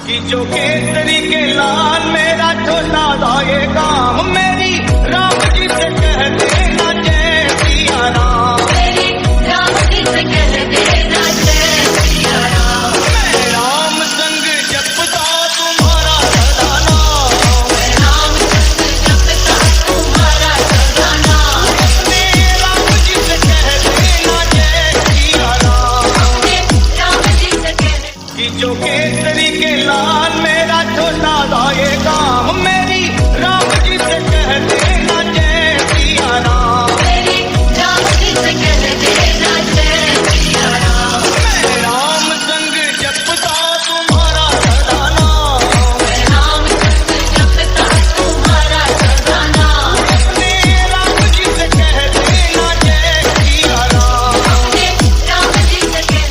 कि जो केसरी के लाल मेरा छोटा सा ये काम मेरी राम जी से कह देना जय सिया राम। मेरी राम जी से कह देना जय सिया राम। मैं राम संग जपता तुम्हारा सदा नाम। मैं राम संग जपता तुम्हारा सदा नाम। अपने राम जी से कह देना जय सिया राम। अपने राम जी से कह कि जो केसरी के लाल मेरा छोटा सा ये काम मेरी राम जी से कह देना जय सिया राम। मेरी राम जी से कह देना जय सिया राम। मैं राम संग जपता तुम्हारा सदा नाम। मैं राम संग जपता तुम्हारा सदा नाम। अपने राम जी से कह देना जय सिया राम। अपने राम जी से कह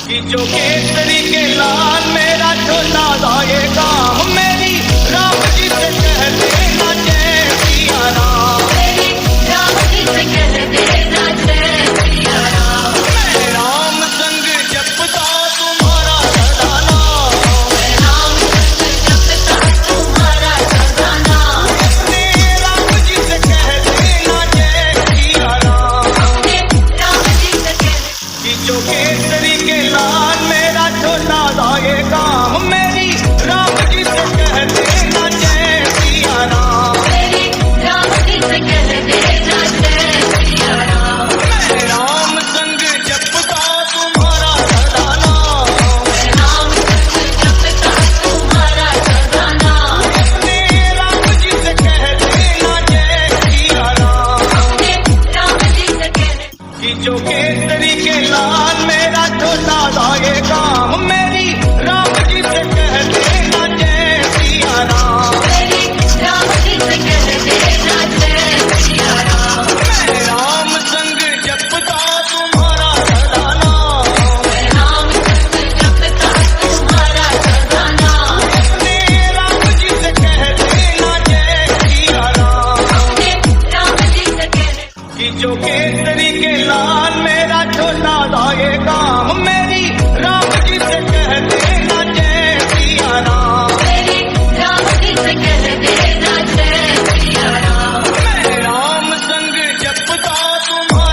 कि जो केसरी के लाल मेरा छोटा सा ये काम मेरी राम जी से कह देना जय सिया राम। मेरी राम जी से कह देना जय सिया राम। मैं राम संग जपता तुम्हारा सदा नाम। मैं राम संग जपता तुम्हारा सदा नाम। अपने राम जी से कह देना जय सिया राम। अपने राम जी से कह कि जो केसरी के लाल मेरा छोटा सा ये काम मेरी राम जी से कह देना जय सिया राम। मेरी राम जी से कह देना जय सिया राम। मैं राम संग जपता तुम्हारा सदा नाम। मैं राम संग जपता तुम्हारा सदा नाम। अपने राम जी से कह देना जय सिया राम। अपने राम जी से कह कि जो केसरी के लाल मेरा छोटा सा ये काम मेरी राम जी से कह देना जय सिया राम। मेरी राम जी से कह देना जय सिया राम। मैं राम संग जपता तुम्हारा सदा नाम। मैं राम संग जपता तुम्हारा सदा नाम। अपने राम जी से कह देना जय सिया राम। अपने राम जी से कह कि जो केसरी के लाल मेरा छोटा सा ये काम मेरी राम जी से कह देना जय सिया राम। मेरी राम जी से कह देना जय सिया राम। मैं राम संग जपता तुम्हारा